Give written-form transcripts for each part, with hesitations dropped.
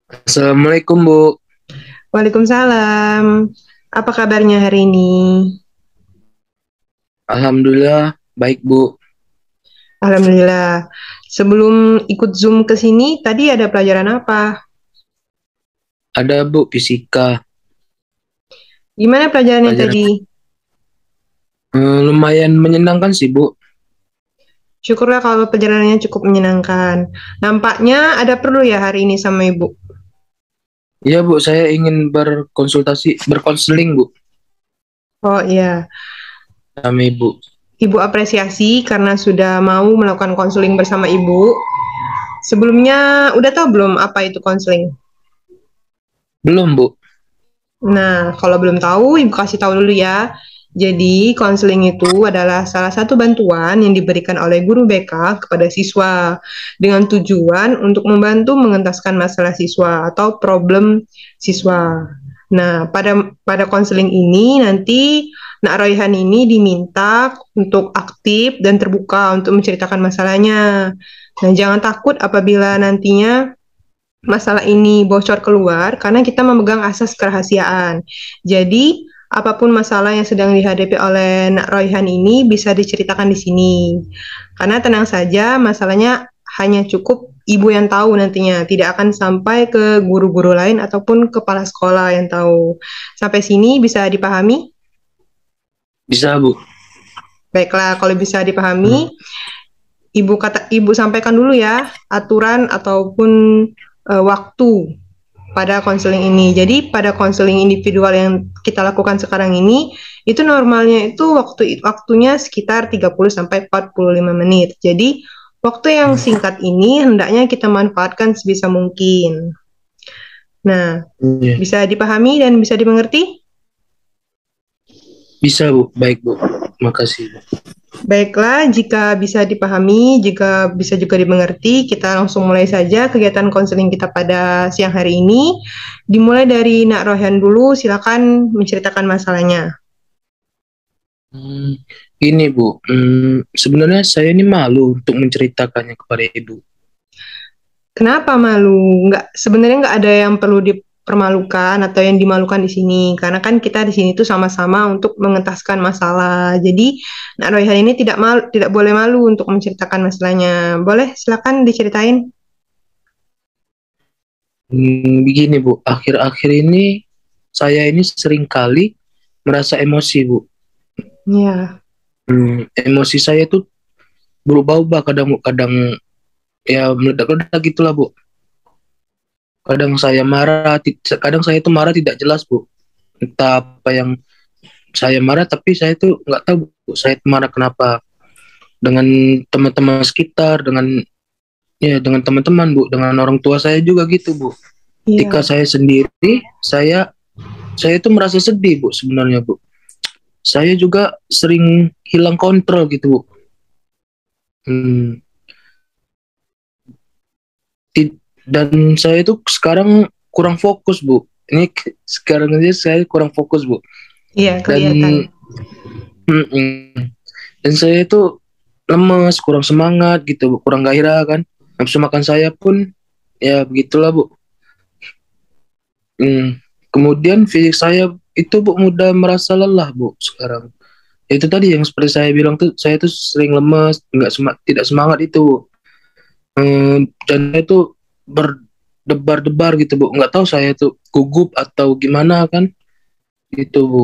Assalamualaikum Bu. Waalaikumsalam. Apa kabarnya hari ini? Alhamdulillah baik Bu. Alhamdulillah. Sebelum ikut Zoom ke sini, tadi ada pelajaran apa? Ada Bu fisika. Gimana pelajarannya Pelajaran tadi? lumayan menyenangkan sih Bu. Syukurlah kalau perjalanannya cukup menyenangkan. Nampaknya ada perlu ya hari ini sama Ibu. Iya Bu, saya ingin berkonseling Bu Oh iya, sama Ibu. Ibu apresiasi karena sudah mau melakukan konseling bersama Ibu. Sebelumnya udah tahu belum apa itu konseling? Belum Bu. Nah, kalau belum tahu, Ibu kasih tahu dulu ya. Jadi, konseling itu adalah salah satu bantuan yang diberikan oleh guru BK kepada siswa dengan tujuan untuk membantu mengentaskan masalah siswa atau problem siswa. Nah, pada konseling ini nanti Nak Royhan ini diminta untuk aktif dan terbuka untuk menceritakan masalahnya. Nah, jangan takut apabila nantinya masalah ini bocor keluar karena kita memegang asas kerahasiaan. Jadi, apapun masalah yang sedang dihadapi oleh Nak Royhan ini bisa diceritakan di sini. Karena tenang saja, masalahnya hanya cukup ibu yang tahu nantinya, tidak akan sampai ke guru-guru lain ataupun kepala sekolah yang tahu. Sampai sini bisa dipahami? Bisa Bu. Baiklah, kalau bisa Hmm, dipahami, ibu sampaikan dulu ya aturan ataupun waktu pada konseling ini. Jadi pada konseling individual yang kita lakukan sekarang ini itu normalnya itu waktunya sekitar 30 sampai 45 menit. Jadi waktu yang singkat ini hendaknya kita manfaatkan sebisa mungkin. Nah, iya. bisa dipahami dan bisa dimengerti? Bisa Bu, baik Bu. Makasih Bu. Baiklah, jika bisa dipahami, jika bisa juga dimengerti, kita langsung mulai saja kegiatan konseling kita pada siang hari ini. Dimulai dari Nak Rohan dulu, silakan menceritakan masalahnya. Hmm, Ini Bu, sebenarnya saya ini malu untuk menceritakannya kepada Ibu. Kenapa malu? Sebenarnya nggak ada yang perlu dipermalukan atau yang dimalukan di sini, karena kan kita di sini tuh sama-sama untuk mengentaskan masalah. Jadi, Nak Royhan ini tidak boleh malu untuk menceritakan masalahnya. Boleh, silakan diceritain. Begini Bu, akhir-akhir ini saya ini sering kali merasa emosi Bu. Ya, Emosi saya itu berubah-ubah kadang-kadang ya meledak-ledak gitulah Bu. Kadang saya itu marah tidak jelas Bu. Entah apa yang saya marah, tapi saya itu nggak tahu Bu, saya itu marah kenapa. Dengan teman-teman sekitar, dengan teman-teman Bu, dengan orang tua saya juga gitu Bu. Ketika iya. saya sendiri, saya itu merasa sedih Bu sebenarnya Bu. Saya juga sering hilang kontrol gitu Bu. Hmm, dan saya itu sekarang kurang fokus Bu. Sekarang aja saya kurang fokus Bu. Iya, Dan kelihatan. mm, dan saya itu lemes, kurang semangat gitu Bu, kurang gairah kan. Nafsu makan saya pun ya begitulah Bu. Hmm. Kemudian fisik saya itu Bu mudah merasa lelah Bu sekarang. Itu tadi yang seperti saya bilang tuh, saya tuh sering lemes, tidak semangat itu Bu. Dan saya tuh berdebar-debar gitu Bu. Nggak tahu saya tuh gugup atau gimana kan gitu Bu.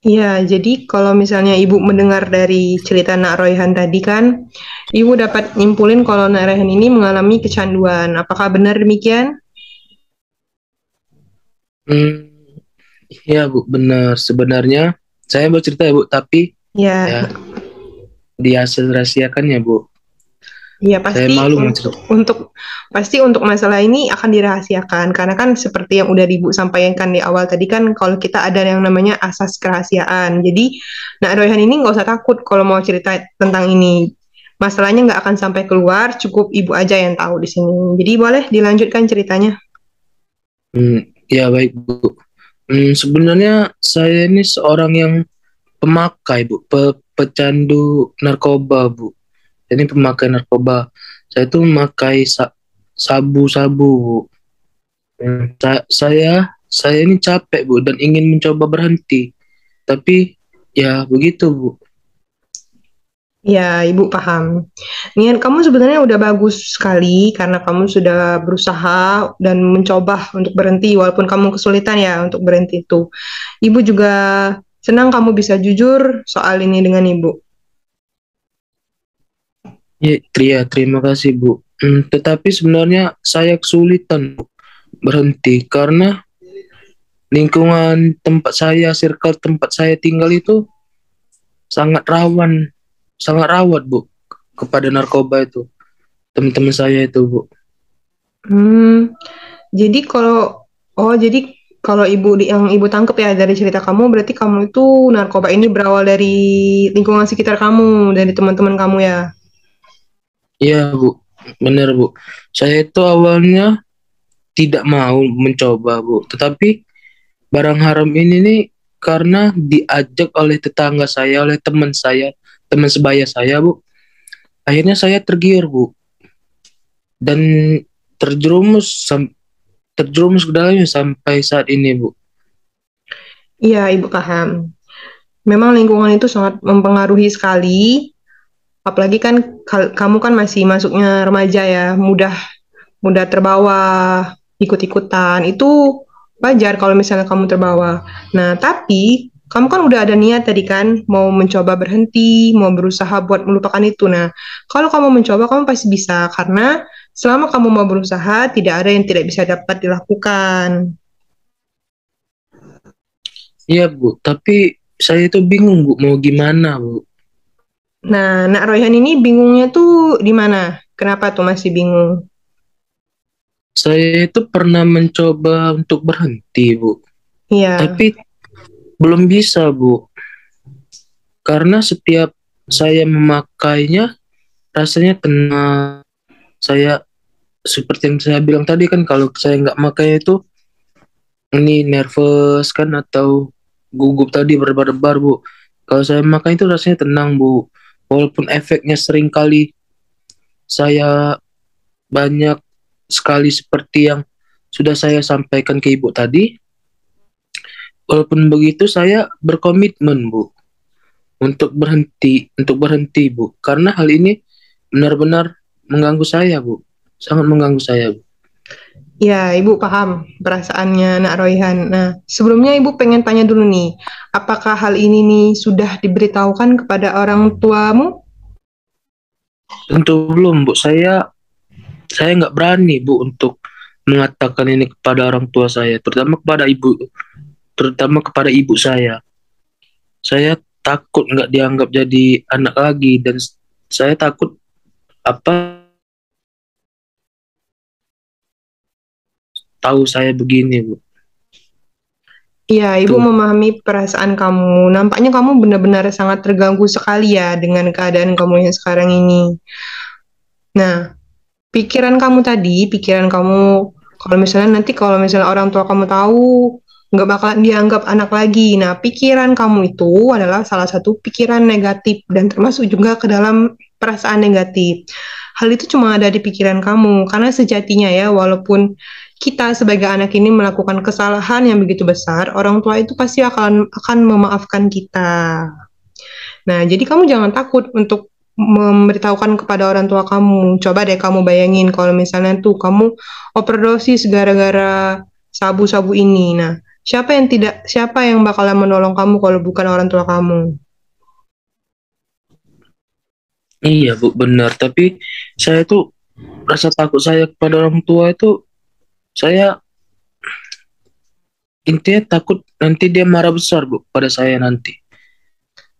Iya, jadi kalau misalnya Ibu mendengar dari cerita Nak Royhan tadi kan, Ibu dapat nyimpulin kalau Nak Royhan ini mengalami kecanduan. Apakah benar demikian? Hmm, ya Bu, benar. Sebenarnya saya mau cerita ya Bu, tapi Ya, ya dihasil rahasiakan ya Bu. ya Saya pasti malu mau cerita. untuk masalah ini akan dirahasiakan karena kan seperti yang udah Ibu sampaikan di awal tadi kan kalau kita ada yang namanya asas kerahasiaan. Jadi Nak Royhan ini nggak usah takut kalau mau cerita tentang ini. Masalahnya nggak akan sampai keluar, cukup Ibu aja yang tahu di sini. Jadi boleh dilanjutkan ceritanya. Ya baik Bu. Sebenarnya saya ini seorang yang pemakai Bu, pecandu narkoba Bu. Ini pemakai narkoba. Saya itu memakai sabu-sabu, Bu. Saya ini capek, Bu, dan ingin mencoba berhenti. Tapi ya begitu, Bu. Ya, Ibu paham. Niat kamu sebenarnya udah bagus sekali karena kamu sudah berusaha dan mencoba untuk berhenti walaupun kamu kesulitan ya untuk berhenti itu. Ibu juga senang kamu bisa jujur soal ini dengan Ibu. Ya, terima kasih, Bu. Tetapi sebenarnya saya kesulitan, Bu, berhenti karena lingkungan tempat saya, circle tempat saya tinggal itu sangat rawan, sangat rawat, Bu, kepada narkoba itu. Teman-teman saya itu, Bu. Hmm, jadi kalau yang ibu tangkap ya dari cerita kamu berarti kamu itu narkoba ini berawal dari lingkungan sekitar kamu, dari teman-teman kamu ya. Iya, Bu. Benar, Bu. Saya itu awalnya tidak mau mencoba, Bu. Tetapi barang haram ini nih karena diajak oleh tetangga saya, oleh teman saya, teman sebaya saya, Bu. Akhirnya saya tergiur, Bu. Dan terjerumus terjerumus ke dalamnya sampai saat ini, Bu. Iya, Ibu paham. Memang lingkungan itu sangat mempengaruhi sekali, apalagi kan kamu kan masih masuknya remaja ya, mudah mudah terbawa ikut-ikutan. Itu wajar kalau misalnya kamu terbawa. Nah, tapi kamu kan udah ada niat tadi kan, mau mencoba berhenti, mau berusaha buat melupakan itu. Nah, kalau kamu mencoba, kamu pasti bisa, karena selama kamu mau berusaha, tidak ada yang tidak bisa dapat dilakukan. Iya, Bu. Tapi saya itu bingung, Bu, mau gimana, Bu. Nah, Nak Royhan ini bingungnya tuh di mana? Kenapa tuh masih bingung? Saya itu pernah mencoba untuk berhenti, Bu. Iya, Tapi belum bisa, Bu. Karena setiap saya memakainya, rasanya tenang. Saya, seperti yang saya bilang tadi kan, kalau saya nggak pakai itu, ini nervous kan, atau gugup tadi berdebar-debar, Bu. Kalau saya makan itu rasanya tenang, Bu. Walaupun efeknya sering kali saya banyak sekali seperti yang sudah saya sampaikan ke Ibu tadi, walaupun begitu saya berkomitmen, Bu, untuk berhenti, Bu. Karena hal ini benar-benar mengganggu saya, Bu. Sangat mengganggu saya, Bu. ya, Ibu paham perasaannya Nak Royhan. Nah, sebelumnya Ibu pengen tanya dulu nih, apakah hal ini nih sudah diberitahukan kepada orang tuamu? Tentu belum, Bu. Saya nggak berani, Bu, untuk mengatakan ini kepada orang tua saya, terutama kepada ibu saya. Saya takut nggak dianggap jadi anak lagi, dan saya takut apa tahu saya begini, Bu. Ya, Ibu Tuh. memahami perasaan kamu. Nampaknya kamu benar-benar sangat terganggu sekali ya dengan keadaan kamu yang sekarang ini. Nah, pikiran kamu, kalau misalnya orang tua kamu tahu, nggak bakalan dianggap anak lagi. Nah, pikiran kamu itu adalah salah satu pikiran negatif dan termasuk juga ke dalam perasaan negatif. Hal itu cuma ada di pikiran kamu, karena sejatinya ya, walaupun kita sebagai anak ini melakukan kesalahan yang begitu besar, orang tua itu pasti akan memaafkan kita. Nah, jadi kamu jangan takut untuk memberitahukan kepada orang tua kamu. Coba deh kamu bayangin kalau misalnya tuh kamu overdosis gara-gara sabu-sabu ini. Nah, siapa yang bakalan menolong kamu kalau bukan orang tua kamu? Iya, Bu, benar. Tapi saya tuh rasa takut saya kepada orang tua itu, saya intinya takut nanti dia marah besar, Bu, pada saya nanti.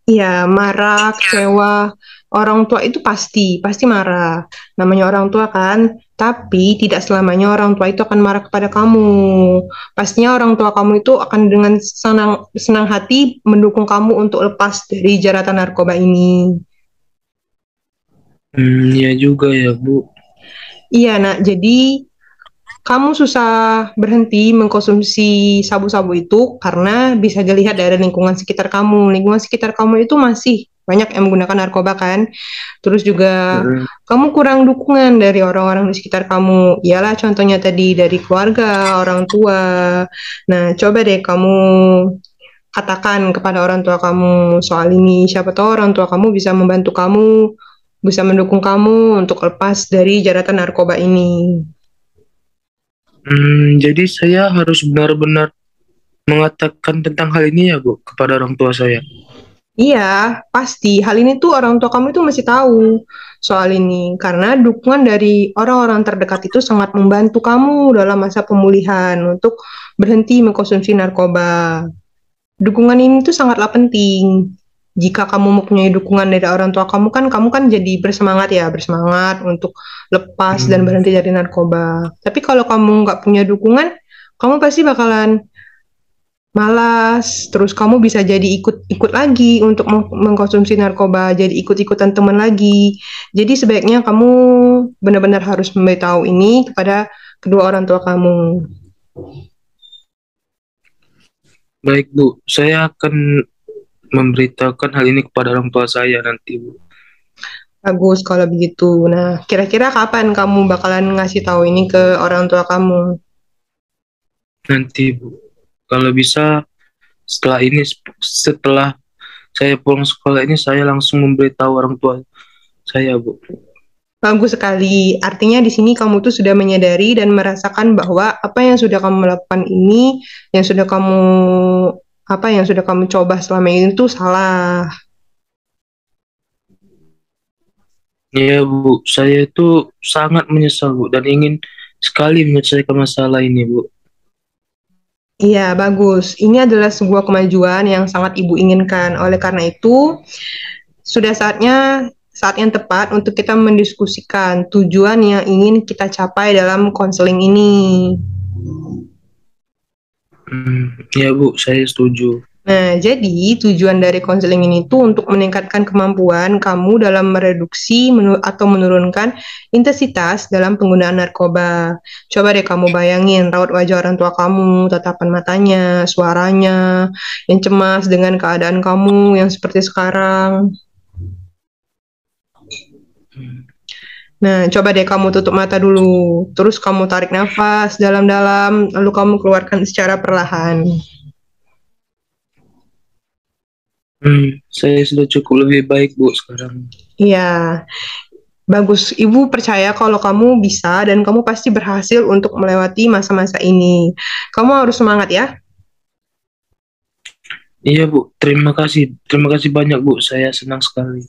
Iya, marah, kecewa. Orang tua itu pasti marah. Namanya orang tua kan, tapi tidak selamanya orang tua itu akan marah kepada kamu. Pastinya orang tua kamu itu akan dengan senang senang hati mendukung kamu untuk lepas dari jeratan narkoba ini. Iya juga ya, Bu. Iya, nak. Jadi kamu susah berhenti mengkonsumsi sabu-sabu itu karena bisa dilihat dari lingkungan sekitar kamu. Lingkungan sekitar kamu itu masih banyak yang menggunakan narkoba kan. Terus juga Mm-mm. kamu kurang dukungan dari orang-orang di sekitar kamu. Iyalah contohnya tadi dari keluarga, orang tua. Nah, coba deh kamu katakan kepada orang tua kamu soal ini. Siapa tahu orang tua kamu bisa membantu kamu, bisa mendukung kamu untuk lepas dari jeratan narkoba ini. Jadi saya harus benar-benar mengatakan tentang hal ini ya, Bu, kepada orang tua saya. Iya, pasti. Hal ini tuh orang tua kamu itu masih tahu soal ini. Karena dukungan dari orang-orang terdekat itu sangat membantu kamu dalam masa pemulihan untuk berhenti mengkonsumsi narkoba. Dukungan ini tuh sangatlah penting. Jika kamu mempunyai dukungan dari orang tua kamu kan jadi bersemangat ya, bersemangat untuk lepas dan Hmm. berhenti dari narkoba. Tapi kalau kamu nggak punya dukungan, kamu pasti bakalan malas, terus kamu bisa jadi ikut-ikut lagi untuk mengkonsumsi narkoba, jadi ikut-ikutan teman lagi. Jadi sebaiknya kamu benar-benar harus memberitahu ini kepada kedua orang tua kamu. Baik, Bu. Saya akan memberitahukan hal ini kepada orang tua saya nanti, Bu. Bagus kalau begitu. Nah, kira-kira kapan kamu bakalan ngasih tahu ini ke orang tua kamu? Nanti, Bu. Kalau bisa setelah saya pulang sekolah ini, saya langsung memberitahu orang tua saya, Bu. Bagus sekali. Artinya di sini kamu tuh sudah menyadari dan merasakan bahwa apa yang sudah kamu lakukan ini, yang sudah kamu yang sudah kamu coba selama ini tuh salah. Ya, Bu. Saya itu sangat menyesal, Bu, dan ingin sekali menyelesaikan masalah ini, Bu. Iya, bagus. Ini adalah sebuah kemajuan yang sangat Ibu inginkan. Oleh karena itu, sudah saat yang tepat untuk kita mendiskusikan tujuan yang ingin kita capai dalam konseling ini. Ya, Bu. Saya setuju. Nah, jadi tujuan dari konseling ini tuh untuk meningkatkan kemampuan kamu dalam mereduksi atau menurunkan intensitas dalam penggunaan narkoba. Coba deh kamu bayangin raut wajah orang tua kamu, tatapan matanya, suaranya, yang cemas dengan keadaan kamu yang seperti sekarang. Hmm. Nah, coba deh kamu tutup mata dulu, terus kamu tarik nafas dalam-dalam, lalu kamu keluarkan secara perlahan. Saya sudah cukup lebih baik, Bu, sekarang. Iya, bagus. Ibu percaya kalau kamu bisa dan kamu pasti berhasil untuk melewati masa-masa ini. Kamu harus semangat ya. Iya, Bu. Terima kasih. Terima kasih banyak, Bu. Saya senang sekali.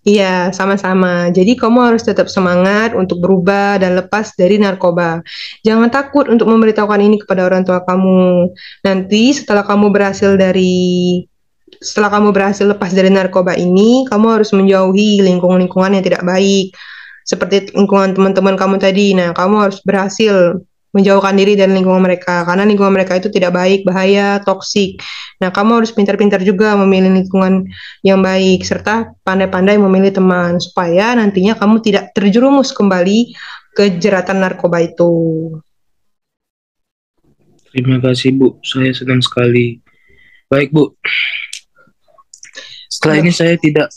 Iya, sama-sama. Jadi kamu harus tetap semangat untuk berubah dan lepas dari narkoba. Jangan takut untuk memberitahukan ini kepada orang tua kamu. Nanti setelah kamu berhasil lepas dari narkoba ini, kamu harus menjauhi lingkungan-lingkungan yang tidak baik. Seperti lingkungan teman-teman kamu tadi. Nah, kamu harus berhasil menjauhkan diri dari lingkungan mereka. Karena lingkungan mereka itu tidak baik, bahaya, toksik. Nah, kamu harus pintar-pintar juga memilih lingkungan yang baik, serta pandai-pandai memilih teman. Supaya nantinya kamu tidak terjerumus kembali ke jeratan narkoba itu. Terima kasih, Bu. Saya senang sekali. Baik, Bu. Setelah ini saya tidak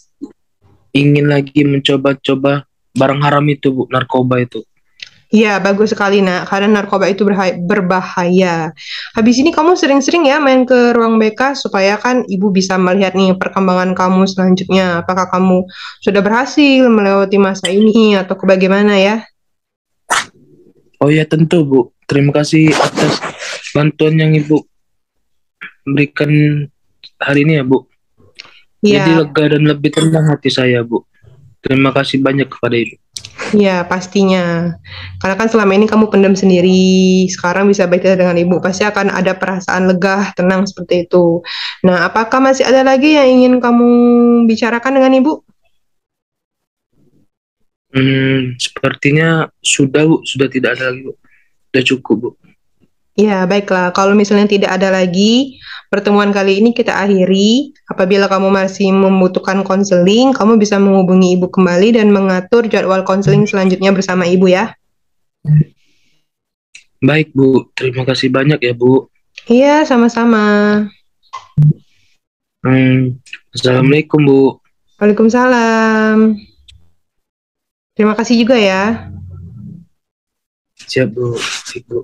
ingin lagi mencoba-coba barang haram itu, Bu. Narkoba itu. Iya, bagus sekali, Nak. Karena narkoba itu berbahaya. Habis ini kamu sering-sering ya main ke ruang BK supaya kan ibu bisa melihat nih perkembangan kamu selanjutnya. Apakah kamu sudah berhasil melewati masa ini atau bagaimana ya? Oh ya, tentu, Bu. Terima kasih atas bantuan yang Ibu berikan hari ini ya, Bu. Jadi Iya, lega dan lebih tenang hati saya, Bu. Terima kasih banyak kepada Ibu. iya pastinya. Karena kan selama ini kamu pendam sendiri, sekarang bisa bercerita dengan ibu, pasti akan ada perasaan lega, tenang seperti itu. Nah, apakah masih ada lagi yang ingin kamu bicarakan dengan ibu? Sepertinya sudah, Bu. Sudah tidak ada lagi, Bu. Sudah cukup, Bu. Ya, baiklah. Kalau misalnya tidak ada lagi, pertemuan kali ini kita akhiri. Apabila kamu masih membutuhkan konseling, kamu bisa menghubungi ibu kembali dan mengatur jadwal konseling selanjutnya bersama ibu ya. Baik, Bu. Terima kasih banyak ya, Bu. Iya, sama-sama. Assalamualaikum, Bu. Waalaikumsalam. Terima kasih juga ya. Siap Bu. Baik, Bu.